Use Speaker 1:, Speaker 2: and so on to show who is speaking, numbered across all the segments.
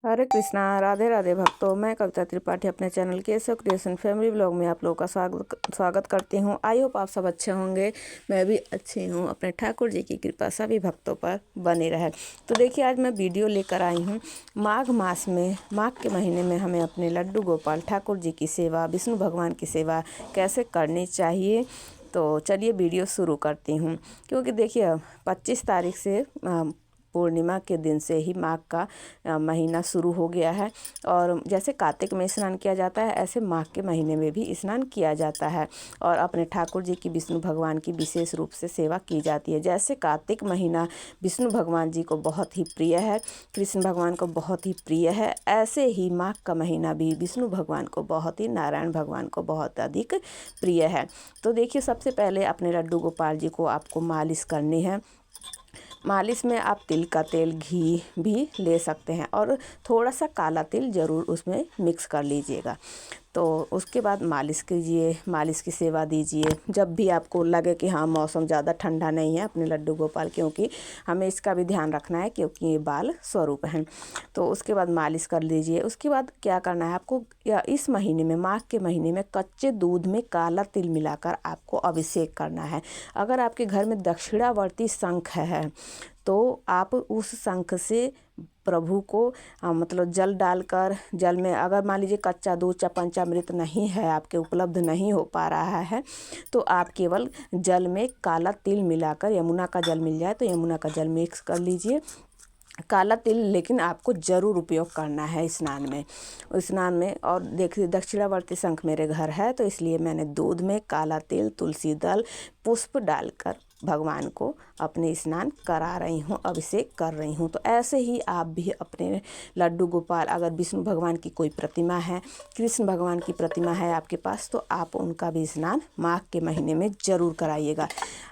Speaker 1: हरे कृष्णा, राधे राधे भक्तों। मैं कविता त्रिपाठी अपने channel Keshav creation family blog में आप लोगों का स्वागत करती हूँ। आई होप आप सब अच्छे होंगे। मैं भी अच्छी हूँ। अपने ठाकुर जी की कृपा सभी भक्तों पर बनी रहे। तो देखिए, आज मैं वीडियो लेकर आई हूँ माघ मास में, माघ के महीने में हमें अपने लड्डू गोपाल ठाकुर जी की सेवा, विष्णु भगवान की सेवा कैसे करनी चाहिए। तो चलिए वीडियो शुरू करती हूँ। क्योंकि देखिए 25 तारीख से पूर्णिमा के दिन से ही माघ का महीना शुरू हो गया है। और जैसे कार्तिक में स्नान किया जाता है, ऐसे माघ के महीने में भी स्नान किया जाता है। और अपने ठाकुर जी की, विष्णु भगवान की विशेष रूप से सेवा की जाती है। जैसे कार्तिक महीना विष्णु भगवान जी को बहुत ही प्रिय है, कृष्ण भगवान को बहुत ही प्रिय है, ऐसे ही माघ का महीना भी विष्णु भगवान को बहुत ही, नारायण भगवान को बहुत अधिक प्रिय है। तो देखिए, सबसे पहले अपने लड्डू गोपाल जी को आपको मालिश करनी है। मालिश में आप तिल का तेल, घी भी ले सकते हैं और थोड़ा सा काला तिल ज़रूर उसमें मिक्स कर लीजिएगा। तो उसके बाद मालिश कीजिए, मालिश की सेवा दीजिए। जब भी आपको लगे कि हाँ मौसम ज़्यादा ठंडा नहीं है अपने लड्डू गोपाल, क्योंकि हमें इसका भी ध्यान रखना है क्योंकि ये बाल स्वरूप हैं। तो उसके बाद मालिश कर लीजिए। उसके बाद क्या करना है आपको, या इस महीने में, माघ के महीने में कच्चे दूध में काला तिल मिलाकर आपको अभिषेक करना है। अगर आपके घर में दक्षिणावर्ती शंख है तो आप उस शंख से प्रभु को मतलब जल डालकर, जल में अगर मान लीजिए कच्चा दूध या पंचामृत नहीं है, आपके उपलब्ध नहीं हो पा रहा है, तो आप केवल जल में काला तिल मिलाकर, यमुना का जल मिल जाए तो यमुना का जल मिक्स कर लीजिए। काला तिल लेकिन आपको ज़रूर उपयोग करना है स्नान में। और देखिए, दक्षिणावर्ती शंख मेरे घर है तो इसलिए मैंने दूध में काला तिल, तुलसी दल, पुष्प डालकर भगवान को अपने स्नान करा रही हूँ, अभिषेक कर रही हूँ। तो ऐसे ही आप भी अपने लड्डू गोपाल, अगर विष्णु भगवान की कोई प्रतिमा है, कृष्ण भगवान की प्रतिमा है आपके पास, तो आप उनका भी स्नान माघ के महीने में ज़रूर कराइएगा।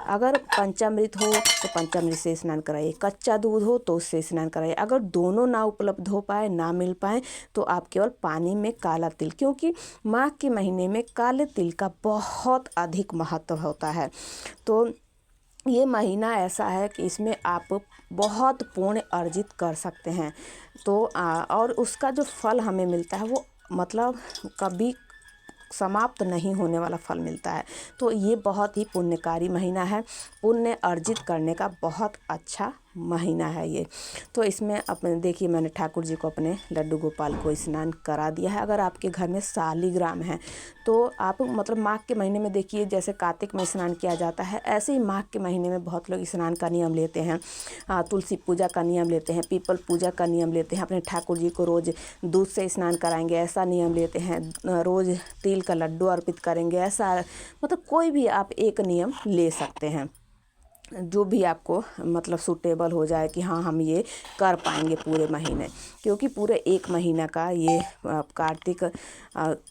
Speaker 1: अगर पंचामृत हो तो पंचामृत से स्नान कराइए, कच्चा दूध हो तो उससे स्नान कराइए। अगर दोनों ना उपलब्ध हो पाए, ना मिल पाए, तो आप केवल पानी में काला तिल, क्योंकि माघ के महीने में काले तिल का बहुत अधिक महत्व होता है। तो ये महीना ऐसा है कि इसमें आप बहुत पुण्य अर्जित कर सकते हैं। तो और उसका जो फल हमें मिलता है वो मतलब कभी समाप्त नहीं होने वाला फल मिलता है। तो ये बहुत ही पुण्यकारी महीना है, पुण्य अर्जित करने का बहुत अच्छा महीना है ये। तो इसमें अपने देखिए, मैंने ठाकुर जी को, अपने लड्डू गोपाल को स्नान करा दिया है। अगर आपके घर में शालिग्राम है तो आप मतलब माघ के महीने में, देखिए जैसे कार्तिक में स्नान किया जाता है, ऐसे ही माघ के महीने में बहुत लोग स्नान का नियम लेते हैं, तुलसी पूजा का नियम लेते हैं, पीपल पूजा का नियम लेते हैं। अपने ठाकुर जी को रोज़ दूध से स्नान कराएंगे ऐसा नियम लेते हैं, रोज़ तिल का लड्डू अर्पित करेंगे ऐसा, मतलब कोई भी आप एक नियम ले सकते हैं जो भी आपको मतलब सूटेबल हो जाए कि हाँ हम ये कर पाएंगे पूरे महीने। क्योंकि पूरे एक महीना का ये कार्तिक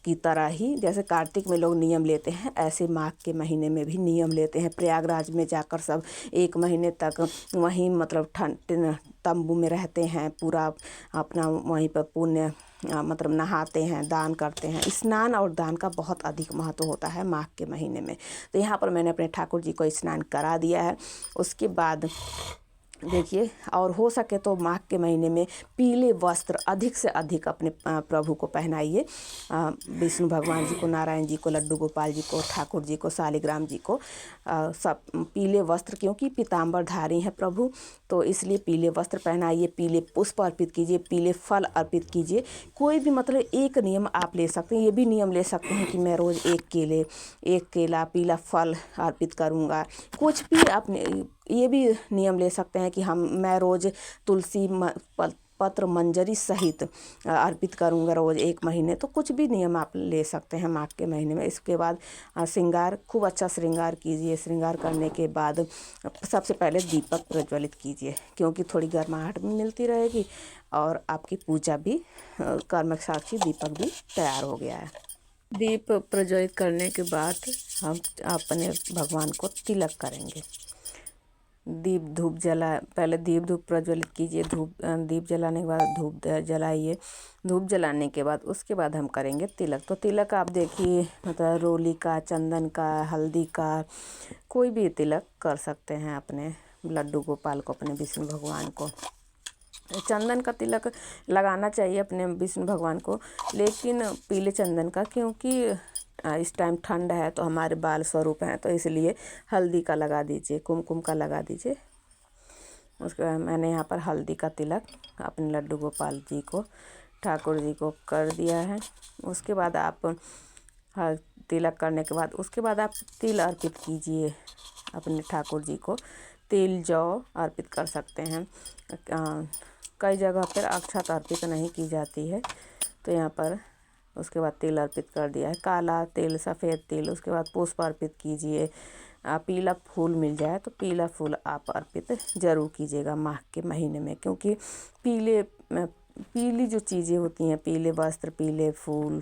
Speaker 1: की तरह ही, जैसे कार्तिक में लोग नियम लेते हैं, ऐसे माघ के महीने में भी नियम लेते हैं। प्रयागराज में जाकर सब एक महीने तक वहीं मतलब ठंड तंबू में रहते हैं, पूरा अपना वहीं पर पुण्य मतलब नहाते हैं, दान करते हैं। स्नान और दान का बहुत अधिक महत्व होता है माघ के महीने में। तो यहाँ पर मैंने अपने ठाकुर जी को स्नान करा दिया है। उसके बाद देखिए, और हो सके तो माघ के महीने में पीले वस्त्र अधिक से अधिक अपने प्रभु को पहनाइए। विष्णु भगवान जी को, नारायण जी को, लड्डू गोपाल जी को, ठाकुर जी को, शालिग्राम जी को सब पीले वस्त्र, क्योंकि पीताम्बरधारी हैं प्रभु, तो इसलिए पीले वस्त्र पहनाइए, पीले पुष्प अर्पित कीजिए, पीले फल अर्पित कीजिए। कोई भी मतलब एक नियम आप ले सकते हैं। ये भी नियम ले सकते हैं कि मैं रोज़ एक केला पीला फल अर्पित करूँगा। कुछ भी आपने ये भी नियम ले सकते हैं कि मैं रोज़ तुलसी पत्र मंजरी सहित अर्पित करूँगा रोज़ एक महीने। तो कुछ भी नियम आप ले सकते हैं माघ के महीने में। इसके बाद श्रृंगार, खूब अच्छा श्रृंगार कीजिए। श्रृंगार करने के बाद सबसे पहले दीपक प्रज्वलित कीजिए, क्योंकि थोड़ी गर्माहट भी मिलती रहेगी और आपकी पूजा भी, कर्म साक्षी दीपक भी तैयार हो गया है। दीप प्रज्वलित करने के बाद हम अपने भगवान को तिलक करेंगे। दीप धूप पहले दीप धूप प्रज्वलित कीजिए, दीप जलाने के बाद धूप जलाइए। धूप जलाने के बाद उसके बाद हम करेंगे तिलक। तो तिलक आप देखिए, मतलब रोली का, चंदन का, हल्दी का, कोई भी तिलक कर सकते हैं अपने लड्डू गोपाल को, अपने विष्णु भगवान को। चंदन का तिलक लगाना चाहिए अपने विष्णु भगवान को, लेकिन पीले चंदन का, क्योंकि इस टाइम ठंड है तो हमारे बाल स्वरूप हैं, तो इसलिए हल्दी का लगा दीजिए, कुमकुम का लगा दीजिए। उसके बाद मैंने यहाँ पर हल्दी का तिलक अपने लड्डू गोपाल जी को, ठाकुर जी को कर दिया है। उसके बाद आप तिलक करने के बाद उसके बाद आप तिल अर्पित कीजिए अपने ठाकुर जी को। तिल जौ अर्पित कर सकते हैं। कई जगह पर अक्षत अर्पित नहीं की जाती है, तो यहाँ पर उसके बाद तिल अर्पित कर दिया है, काला तिल, सफ़ेद तिल। उसके बाद पुष्प अर्पित कीजिए। पीला फूल मिल जाए तो पीला फूल आप अर्पित ज़रूर कीजिएगा माघ के महीने में, क्योंकि पीली जो चीज़ें होती हैं, पीले वस्त्र, पीले फूल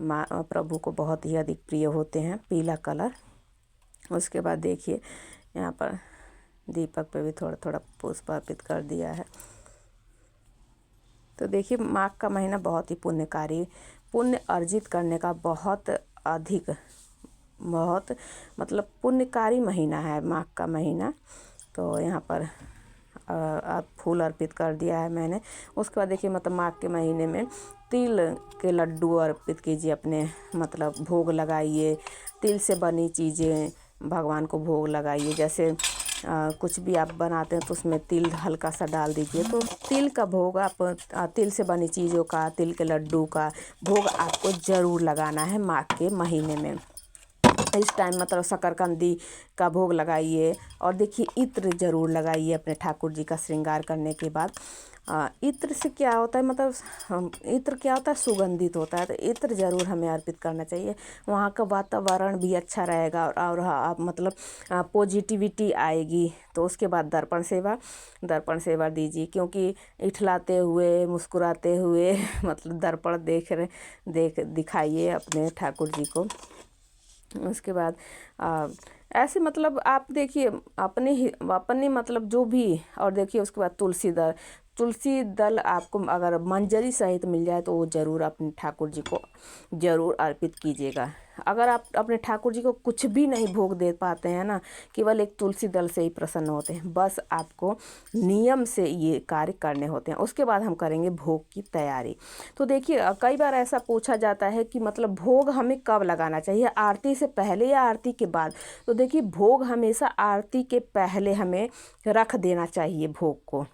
Speaker 1: माँ प्रभु को बहुत ही अधिक प्रिय होते हैं, पीला कलर। उसके बाद देखिए यहाँ पर दीपक पे भी थोड़ा थोड़ा पुष्प अर्पित कर दिया है। तो देखिए माघ का महीना बहुत ही पुण्यकारी, पुण्य अर्जित करने का बहुत अधिक, बहुत मतलब पुण्यकारी महीना है माघ का महीना। तो यहाँ पर आप फूल अर्पित कर दिया है मैंने। उसके बाद देखिए मतलब माघ के महीने में तिल के लड्डू अर्पित कीजिए अपने, मतलब भोग लगाइए। तिल से बनी चीज़ें भगवान को भोग लगाइए। जैसे कुछ भी आप बनाते हैं तो उसमें तिल हल्का सा डाल दीजिए। तो तिल का भोग आप तिल से बनी चीज़ों का, तिल के लड्डू का भोग आपको ज़रूर लगाना है माघ के महीने में। इस टाइम मतलब शकरकंदी का भोग लगाइए। और देखिए इत्र ज़रूर लगाइए अपने ठाकुर जी का श्रृंगार करने के बाद। इत्र से क्या होता है, मतलब इत्र क्या होता है, सुगंधित होता है, तो इत्र ज़रूर हमें अर्पित करना चाहिए। वहाँ का वातावरण भी अच्छा रहेगा और आप मतलब पॉजिटिविटी आएगी। तो उसके बाद दर्पण सेवा दीजिए, क्योंकि इठलाते हुए, मुस्कुराते हुए मतलब दर्पण दिखाइए अपने ठाकुर जी को। उसके बाद ऐसे मतलब आप देखिए अपने मतलब जो भी। और देखिए उसके बाद तुलसी दल आपको अगर मंजरी सहित मिल जाए तो वो ज़रूर अपने ठाकुर जी को ज़रूर अर्पित कीजिएगा। अगर आप अपने ठाकुर जी को कुछ भी नहीं भोग दे पाते हैं ना, केवल एक तुलसी दल से ही प्रसन्न होते हैं, बस आपको नियम से ये कार्य करने होते हैं। उसके बाद हम करेंगे भोग की तैयारी। तो देखिए कई बार ऐसा पूछा जाता है कि मतलब भोग हमें कब लगाना चाहिए, आरती से पहले या आरती के बाद। तो देखिए भोग हमेशा आरती के पहले हमें रख देना चाहिए भोग को,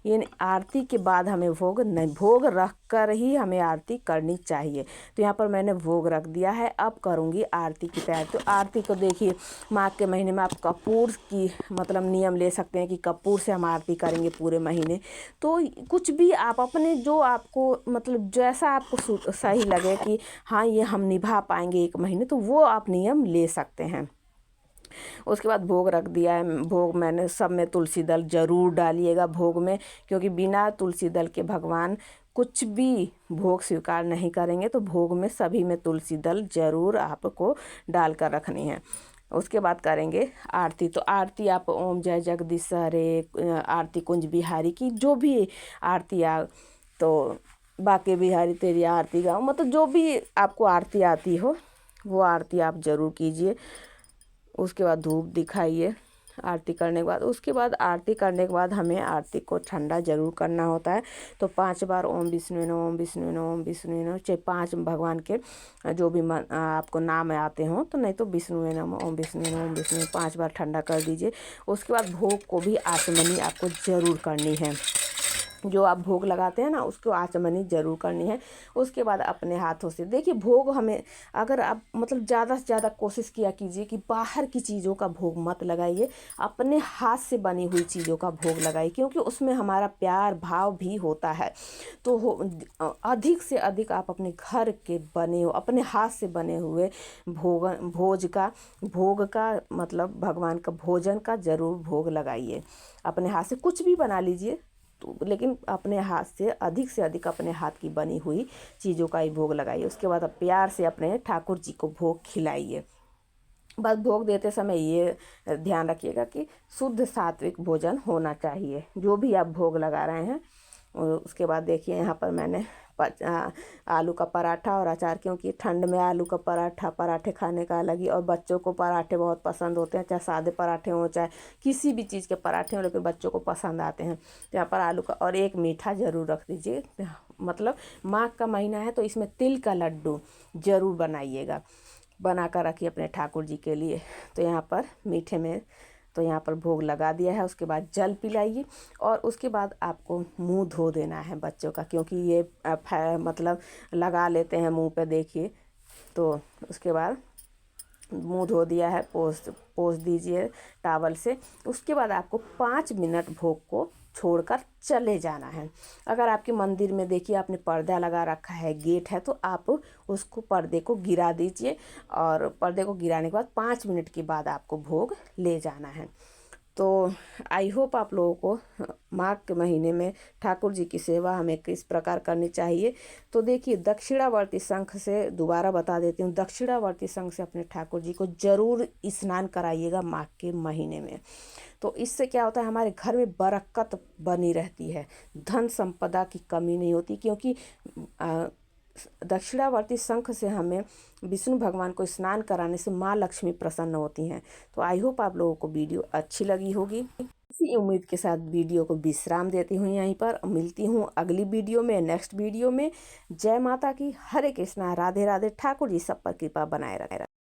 Speaker 1: यानी आरती के बाद हमें भोग नहीं, भोग रख कर ही हमें आरती करनी चाहिए। तो यहाँ पर मैंने भोग रख दिया है, अब करूँगी आरती की तैयारी। तो आरती को देखिए माघ के महीने में आप कपूर की मतलब नियम ले सकते हैं कि कपूर से हम आरती करेंगे पूरे महीने। तो कुछ भी आप अपने जो आपको मतलब जैसा आपको सही लगे कि हाँ ये हम निभा पाएंगे एक महीने, तो वो आप नियम ले सकते हैं। उसके बाद भोग रख दिया है। भोग मैंने सब में तुलसी दल ज़रूर डालिएगा भोग में, क्योंकि बिना तुलसी दल के भगवान कुछ भी भोग स्वीकार नहीं करेंगे। तो भोग में सभी में तुलसी दल ज़रूर आपको डाल कर रखनी है। उसके बाद करेंगे आरती। तो आरती आप ओम जय जगदीश हरे, आरती कुंज बिहारी की जो भी आरती तो बाके बिहारी तेरी आरती गाओ, मतलब जो भी आपको आरती आती हो वो आरती आप ज़रूर कीजिए। उसके बाद धूप दिखाइए आरती करने के बाद। उसके बाद आरती करने के बाद हमें आरती को ठंडा ज़रूर करना होता है। तो 5 बार ओम विष्णु नमः, ओम विष्णु नमः, ओम विष्णु नमः, चाहे 5 भगवान के जो भी आपको नाम आते हों, तो नहीं तो विष्णु नमः, ओम विष्णु नमः, ओम विष्णु 5 बार ठंडा कर दीजिए। उसके बाद भोग को भी आचमनी आपको ज़रूर करनी है। जो आप भोग लगाते हैं ना उसको आचमनी ज़रूर करनी है। उसके बाद अपने हाथों से देखिए भोग हमें, अगर आप मतलब ज़्यादा से ज़्यादा कोशिश किया कीजिए कि बाहर की चीज़ों का भोग मत लगाइए, अपने हाथ से बनी हुई चीज़ों का भोग लगाइए, क्योंकि उसमें हमारा प्यार भाव भी होता है। तो अधिक से अधिक आप अपने घर के बने हो, अपने हाथ से बने हुए भोग का मतलब भगवान का भोजन का ज़रूर भोग लगाइए। अपने हाथ से कुछ भी बना लीजिए, तो लेकिन अपने हाथ से अधिक अपने हाथ की बनी हुई चीज़ों का ही भोग लगाइए। उसके बाद आप प्यार से अपने ठाकुर जी को भोग खिलाइए। बस भोग देते समय ये ध्यान रखिएगा कि शुद्ध सात्विक भोजन होना चाहिए जो भी आप भोग लगा रहे हैं। और उसके बाद देखिए यहाँ पर मैंने आलू का पराठा और अचार, क्योंकि ठंड में आलू का पराठे खाने का अलग ही, और बच्चों को पराठे बहुत पसंद होते हैं, चाहे सादे पराठे हों चाहे किसी भी चीज़ के पराठे हों, लेकिन बच्चों को पसंद आते हैं। तो यहाँ पर आलू का, और एक मीठा ज़रूर रख दीजिए, मतलब माघ का महीना है तो इसमें तिल का लड्डू ज़रूर बनाइएगा, बना कर रखिए अपने ठाकुर जी के लिए। तो यहाँ पर मीठे में तो यहाँ पर भोग लगा दिया है। उसके बाद जल पिलाइए और उसके बाद आपको मुंह धो देना है बच्चों का, क्योंकि ये मतलब लगा लेते हैं मुंह पे, देखिए। तो उसके बाद मुंह धो दिया है, पोंछ दीजिए टॉवल से। उसके बाद आपको 5 मिनट भोग को छोड़कर चले जाना है। अगर आपके मंदिर में देखिए आपने पर्दा लगा रखा है, गेट है, तो आप उसको पर्दे को गिरा दीजिए, और पर्दे को गिराने के बाद 5 मिनट के बाद आपको भोग ले जाना है। तो आई होप आप लोगों को माघ के महीने में ठाकुर जी की सेवा हमें किस प्रकार करनी चाहिए। तो देखिए, दक्षिणावर्ती शंख से दोबारा बता देती हूँ, दक्षिणावर्ती शंख से अपने ठाकुर जी को जरूर स्नान कराइएगा माघ के महीने में। तो इससे क्या होता है, हमारे घर में बरकत बनी रहती है, धन संपदा की कमी नहीं होती, क्योंकि दक्षिणावर्ती शंख से हमें विष्णु भगवान को स्नान कराने से माँ लक्ष्मी प्रसन्न होती हैं। तो आई होप आप लोगों को वीडियो अच्छी लगी होगी। इसी उम्मीद के साथ वीडियो को विश्राम देती हूँ यहीं पर। मिलती हूँ अगली वीडियो में, नेक्स्ट वीडियो में। जय माता की, हरे कृष्णा, राधे राधे। ठाकुर जी सब पर कृपा बनाए रखें।